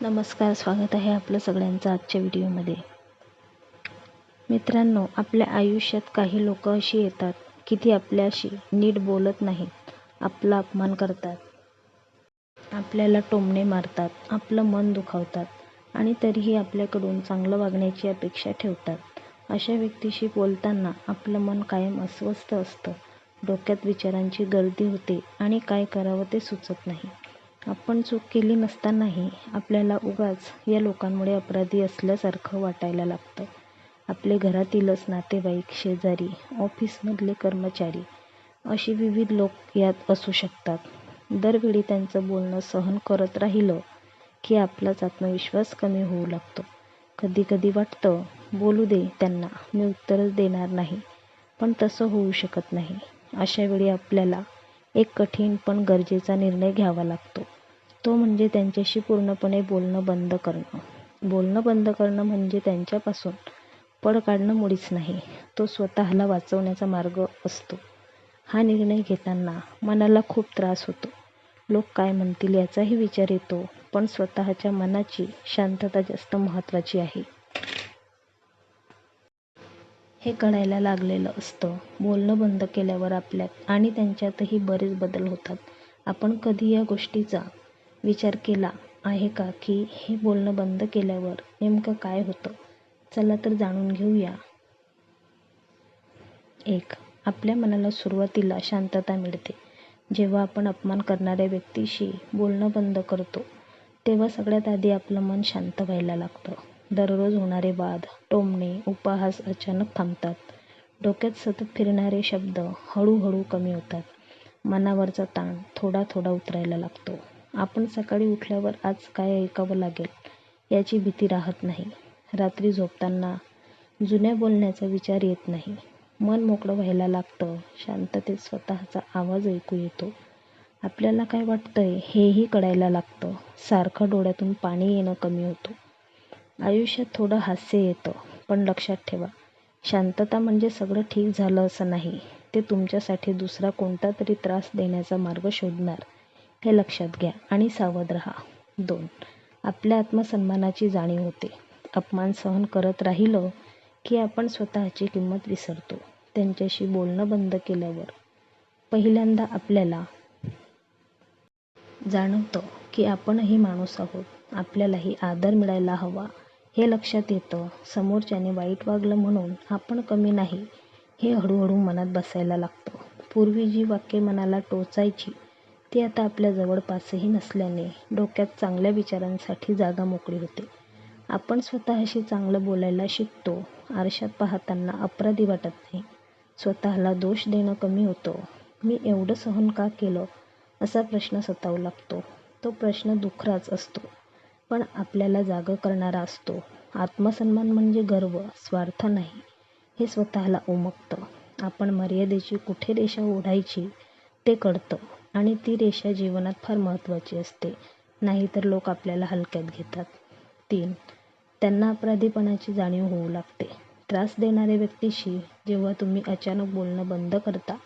नमस्कार, स्वागत आहे आपलं सगळ्यांचं आजच्या व्हिडिओमध्ये. मित्रांनो, आपल्या आयुष्यात काही लोक अशी येतात की ती आपल्याशी नीट बोलत नाहीत, आपला अपमान करतात, आपल्याला टोमणे मारतात, आपलं मन दुखावतात आणि तरीही आपल्याकडून चांगलं वागण्याची अपेक्षा ठेवतात. अशा व्यक्तीशी बोलताना आपलं मन कायम अस्वस्थ असतं, डोक्यात विचारांची गर्दी होते आणि काय करावं ते सुचत नाही. आपण चूक केली नसतानाही आपल्याला उगाच या लोकांमुळे अपराधी असल्यासारखं वाटायला लागतं. आपले घरातीलच नातेवाईक, शेजारी, ऑफिसमधले कर्मचारी अशी विविध लोक यात असू शकतात. दरवेळी त्यांचं बोलणं सहन करत राहिलं की आपलाच आत्मविश्वास कमी होऊ लागतो. कधी कधी वाटतं, बोलू दे त्यांना, मी उत्तरच देणार नाही. पण तसं होऊ शकत नाही. अशा वेळी आपल्याला एक कठीण पण गरजेचा निर्णय घ्यावा लागतो. तो म्हणजे त्यांच्याशी पूर्णपणे बोलणं बंद करणं. बोलणं बंद करणं म्हणजे त्यांच्यापासून पळ काढणं मुळीच नाही, तो स्वतःला वाचवण्याचा मार्ग असतो. हा निर्णय घेताना मनाला खूप त्रास होतो. लोक काय म्हणतील याचाही विचार येतो, पण स्वतःच्या मनाची शांतता जास्त महत्त्वाची आहे. हे कळायला लागलेलं असतं. बोलणं बंद केल्यावर आपल्यात आणि त्यांच्यातही बरेच बदल होतात. आपण कधी या गोष्टीचा विचार केला आहे का की हे बोलणं बंद केल्यावर नेमकं काय होतं? चला तर जाणून घेऊया. 1. आपल्या मनाला सुरुवातीला शांतता मिळते. जेव्हा आपण अपमान करणाऱ्या व्यक्तीशी बोलणं बंद करतो, तेव्हा सगळ्यात आधी आपलं मन शांत व्हायला लागतं. दररोज होणारे वाद, टोमणे, उपहास अचानक थांबतात. डोक्यात सतत फिरणारे शब्द हळूहळू कमी होतात. मनावरचा ताण थोडा थोडा उतरायला लागतो. आपण सकाळी उठल्यावर आज काय ऐकावं लागेल याची भीती राहत नाही. रात्री झोपताना जुन्या बोलण्याचा विचार येत नाही. मन मोकळं व्हायला लागतं. शांततेत स्वतःचा आवाज ऐकू येतो. आपल्याला काय वाटतंय हेही कळायला लागतं. सारखं डोळ्यातून पाणी येणं कमी होतं. आयुष्यात थोडं हास्य येतं. पण लक्षात ठेवा, शांतता म्हणजे सगळं ठीक झालं असं नाही. ते तुमच्यासाठी दुसरा कोणता तरी त्रास देण्याचा मार्ग शोधणार, हे लक्षात घ्या आणि सावध राहा. 2. आपल्या आत्मसन्मानाची जाणीव होते. अपमान सहन करत राहिलं की आपण स्वतःची किंमत विसरतो. त्यांच्याशी बोलणं बंद केल्यावर पहिल्यांदा आपल्याला जाणवतं की आपणही माणूस आहोत, आपल्यालाही आदर मिळायला हवा हे लक्षात येतं. समोरच्याने वाईट वागलं म्हणून आपण कमी नाही, हे हळूहळू मनात बसायला लागतं. पूर्वी जी वाक्ये मनाला टोचायची ती आता आपल्या जवळपासही नसल्याने डोक्यात चांगल्या विचारांसाठी जागा मोकळी होते. आपण स्वतःशी चांगलं बोलायला शिकतो. आरशात पाहताना अपराधी वाटत नाही. स्वतःला दोष देणं कमी होतं. मी एवढं सहन का केलं असा प्रश्न सतावू लागतो. तो प्रश्न दुःखराच असतो, पण आपल्याला जागं करणारा असतो. आत्मसन्मान म्हणजे गर्व, स्वार्थ नाही, हे स्वतःला उमगतं. आपण मर्यादेची कुठे रेषा ओढायची ते कळतं आणि ती रेषा जीवनात फार महत्त्वाची असते, नाहीतर लोक आपल्याला हलक्यात घेतात. 3. त्यांना अपराधीपणाची जाणीव होऊ लागते. त्रास देणाऱ्या व्यक्तीशी जेव्हा तुम्ही अचानक बोलणं बंद करता,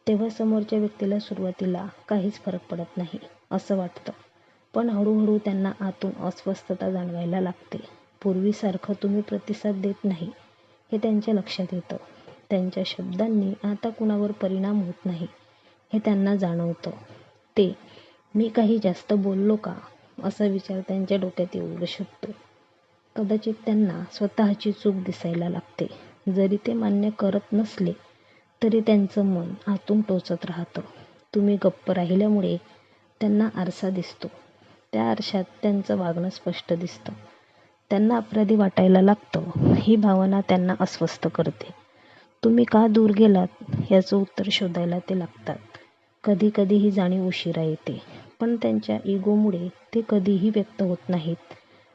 तेव्हा समोरच्या व्यक्तीला सुरुवातीला काहीच फरक पडत नाही असं वाटतं. पण हळूहळू त्यांना आतून अस्वस्थता जाणवायला लागते. पूर्वीसारखं तुम्ही प्रतिसाद देत नाही हे त्यांच्या लक्षात येतं. त्यांच्या शब्दांनी आता कुणावर परिणाम होत नाही हे त्यांना जाणवतं. ते मी काही जास्त बोललो का असा विचार त्यांच्या डोक्यात येऊ शकतो. कदाचित त्यांना स्वतःची चूक दिसायला लागते. जरी ते मान्य करत नसले तरी त्यांचं मन आतून टोचत राहतं. तुम्ही गप्प राहिल्यामुळे त्यांना आरसा दिसतो. त्या आरशात त्यांचं वागणं स्पष्ट दिसतं. त्यांना अपराधी वाटायला लागतं. ही भावना त्यांना अस्वस्थ करते. तुम्ही का दूर गेलात याचं उत्तर शोधायला ते लागतात. कधी कधी ही जाणीव उशिरा येते, पण त्यांच्या इगोमुळे ते कधीही व्यक्त होत नाहीत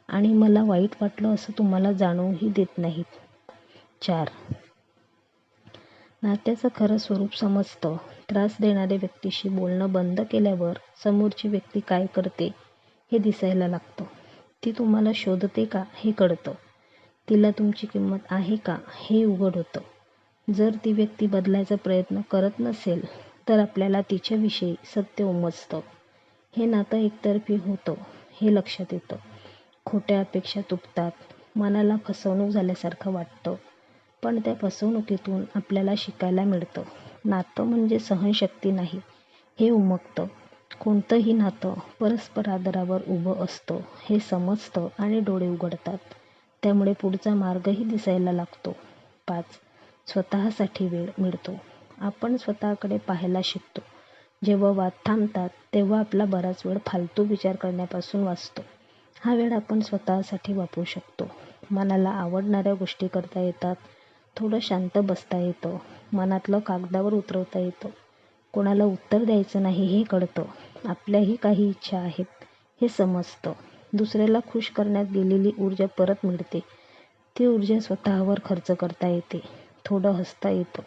आणि मला वाईट वाटलं असं तुम्हाला जाणवूही देत नाहीत. 4. नात्याचं खरं स्वरूप समजतं. त्रास देणाऱ्या व्यक्तीशी बोलणं बंद केल्यावर समोरची व्यक्ती काय करते हे दिसायला लागतं. ती तुम्हाला शोधते का हे कळतं. तिला तुमची किंमत आहे का हे उघड होतं. जर ती व्यक्ती बदलायचा प्रयत्न करत नसेल तर आपल्याला तिच्याविषयी सत्य उमजतं. हे नातं एकतर्फी होतं हे लक्षात येतं. खोट्या अपेक्षा तुटतात, मनाला फसवणूक झाल्यासारखं वाटतं. पण त्या फसवणुकीतून आपल्याला शिकायला मिळतं. नातं म्हणजे सहनशक्ती नाही, हे उमगतं. कोणतंही नातं परस्पर आदरावर उभं असतं हे समजतं आणि डोळे उघडतात. त्यामुळे पुढचा मार्गही दिसायला लागतो. 5. स्वतःसाठी वेळ मिळतो. आपण स्वतःकडे पाहायला शिकतो. जेव्हा वाद थांबतात तेव्हा आपला बराच वेळ फालतू विचार करण्यापासून वाचतो. हा वेळ आपण स्वतःसाठी वापरू शकतो. मनाला आवडणाऱ्या गोष्टी करता येतात. थोडं शांत बसता येतं. मनातलं कागदावर उतरवता येतं. कोणाला उत्तर द्यायचं नाही हे कळतं. आपल्याही काही इच्छा आहेत हे समजतं. दुसऱ्याला खुश करण्यात गेलेली ऊर्जा परत मिळते. ती ऊर्जा स्वतःवर खर्च करता येते. थोडं हसता येतं.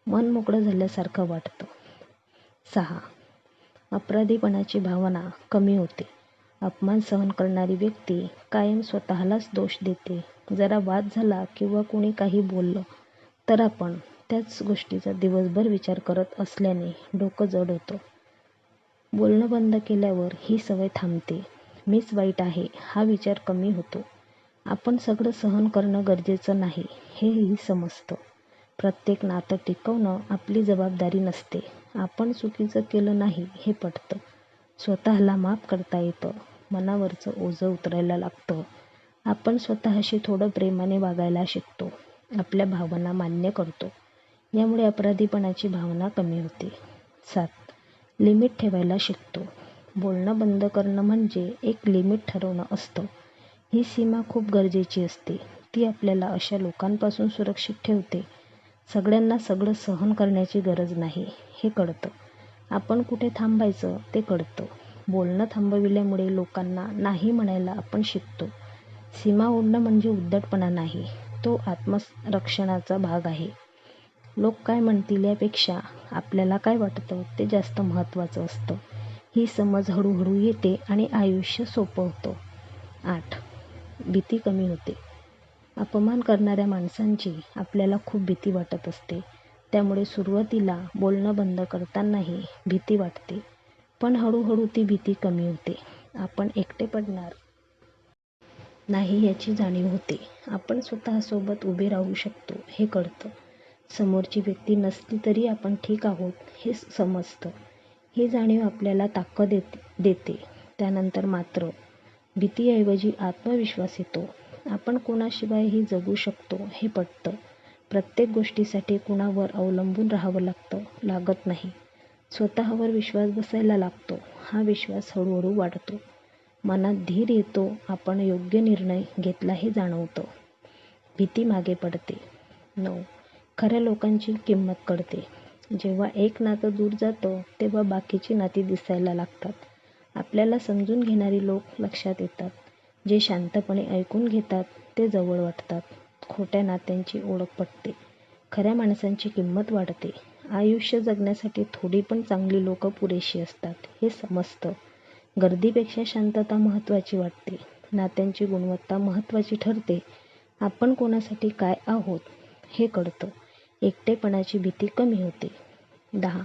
मन मोकळं झाल्यासारखं वाटतं. 6. अपराधीपणाची भावना कमी होते. अपमान सहन करणारी व्यक्ती कायम स्वतःलाच दोष देते. जरा वाद झाला किंवा कोणी काही बोललं तर आपण त्याच गोष्टीचा दिवसभर विचार करत असल्याने डोकं जड होतं. बोलणं बंद केल्यावर ही सवय थांबते. मीच वाईट आहे हा विचार कमी होतो. आपण सगळं सहन करणं गरजेचं नाही हेही समजतं. प्रत्येक नातं टिकवणं आपली जबाबदारी नसते. आपण चुकीचं केलं नाही हे पटतं. स्वतःला माफ करता येतं. मनावरचं ओझं उतरायला लागतं. आपण स्वतःशी थोडं प्रेमाने वागायला शिकतो. आपल्या भावना मान्य करतो. यामुळे अपराधीपणाची भावना कमी होते. 7. लिमिट ठेवायला शिकतो. बोलणं बंद करणं म्हणजे एक लिमिट ठरवणं असतं. ही सीमा खूप गरजेची असते. ती आपल्याला अशा लोकांपासून सुरक्षित ठेवते. सगळ्यांना सगळं सहन करण्याची गरज नाही हे कळतं. आपण कुठे थांबायचं ते कळतं. बोलणं थांबविल्यामुळे लोकांना नाही म्हणायला आपण शिकतो. सीमा ओढणं म्हणजे उद्धटपणा नाही, तो आत्मरक्षणाचा भाग आहे. लोक काय म्हणतील यापेक्षा आपल्याला काय वाटतं ते जास्त महत्त्वाचं असतं. ही समज हळूहळू येते आणि आयुष्य सोपं होतं. 8. भीती कमी होते. अपमान करणाऱ्या माणसांची आपल्याला खूप भीती वाटत असते. त्यामुळे सुरुवातीला बोलणं बंद करतानाही भीती वाटते. पण हळूहळू ती भीती कमी होते. आपण एकटे पडणार नाही याची जाणीव होते. आपण स्वतःसोबत उभे राहू शकतो हे कळतं. समोरची व्यक्ती नसली तरी आपण ठीक आहोत हे समजतं. ही जाणीव आपल्याला ताकद देते. त्यानंतर मात्र भीतीऐवजी आत्मविश्वास येतो. आपण कोणाशिवायही जगू शकतो हे पटतं. प्रत्येक गोष्टीसाठी कुणावर अवलंबून राहावं लागत नाही. स्वतःवर विश्वास बसायला लागतो. हा विश्वास हळूहळू वाढतो. मनात धीर येतो. आपण योग्य निर्णय घेतला हे जाणवतं. भीती मागे पडते. 9. खऱ्या लोकांची किंमत कळते. जेव्हा एक नातं दूर जातं तेव्हा बाकीची नाती दिसायला लागतात. आपल्याला समजून घेणारी लोक लक्षात येतात. जे शांतपणे ऐकून घेतात ते जवळ वाटतात. खोट्या नात्यांची ओळख पटते. खऱ्या माणसांची किंमत वाढते. आयुष्य जगण्यासाठी थोडी पण चांगली लोकं पुरेशी असतात हे समजतं. गर्दीपेक्षा शांतता महत्त्वाची वाटते. नात्यांची गुणवत्ता महत्त्वाची ठरते. आपण कोणासाठी काय आहोत हे कळतं. एकटेपणाची भीती कमी होते. 10.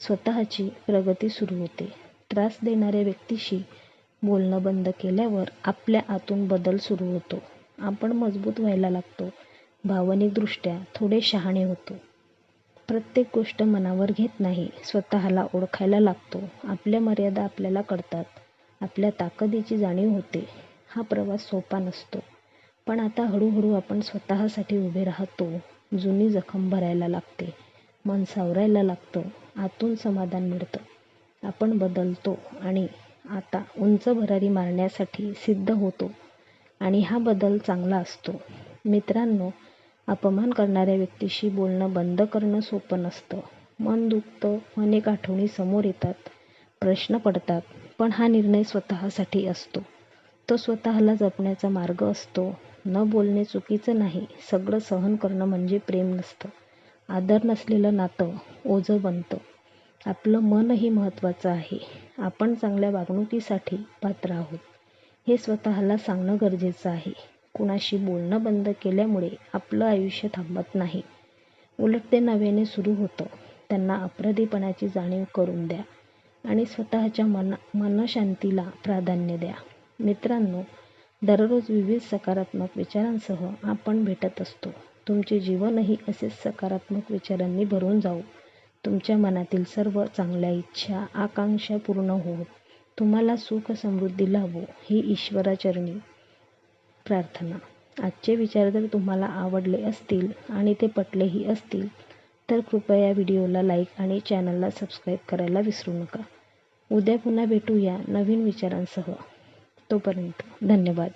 स्वतःची प्रगती सुरू होते. त्रास देणाऱ्या व्यक्तीशी बोलणं बंद केल्यावर आपल्या आतून बदल सुरू होतो. आपण मजबूत व्हायला लागतो. भावनिकदृष्ट्या थोडे शहाणे होतो. प्रत्येक गोष्ट मनावर घेत नाही. स्वतःला ओळखायला लागतो. आपल्या मर्यादा आपल्याला कळतात. आपल्या ताकदीची जाणीव होते. हा प्रवास सोपा नसतो. पण आता हळूहळू आपण स्वतःसाठी उभे राहतो. जुनी जखम भरायला लागते. मन सावरायला लागतं. आतून समाधान मिळतं. आपण बदलतो आणि आता उंच भरारी मारण्यासाठी सिद्ध होतो. आणि हा बदल चांगला असतो. मित्रांनो, अपमान करणाऱ्या व्यक्तीशी बोलणं बंद करणं सोपं नसतं. मन दुखतं. अनेक आठवणी समोर येतात. प्रश्न पडतात. पण हा निर्णय स्वतःसाठी असतो. तो स्वतःला जपण्याचा मार्ग असतो. न बोलणे चुकीचं नाही. सगळं सहन करणं म्हणजे प्रेम नसतं. आदर नसलेलं नातं ओझं बनतं. आपलं मनही महत्त्वाचं आहे. आपण चांगल्या वागणुकीसाठी पात्र आहोत हे स्वतःला सांगणं गरजेचं आहे. कुणाशी बोलणं बंद केल्यामुळे आपलं आयुष्य थांबत नाही. उलट ते नव्याने सुरू होतं. त्यांना अपराधीपणाची जाणीव करून द्या आणि स्वतःच्या मनशांतीला प्राधान्य द्या. मित्रांनो, दररोज विविध सकारात्मक विचारांसह आपण भेटत असतो. तुमचे जीवनही असेच सकारात्मक विचारांनी भरून जावो. तुमच्या मनातील सर्व चांगल्या इच्छा, आकांक्षा पूर्ण होत तुम्हाला सुख समृद्धी लाभो ही ईश्वराचरणी प्रार्थना. आजचे विचार जर तुम्हाला आवडले असतील आणि ते पटलेही असतील तर कृपया या व्हिडिओला लाईक आणि चॅनलला सबस्क्राईब करायला विसरू नका. उद्या पुन्हा भेटूया नवीन विचारांसह. तोपर्यंत धन्यवाद.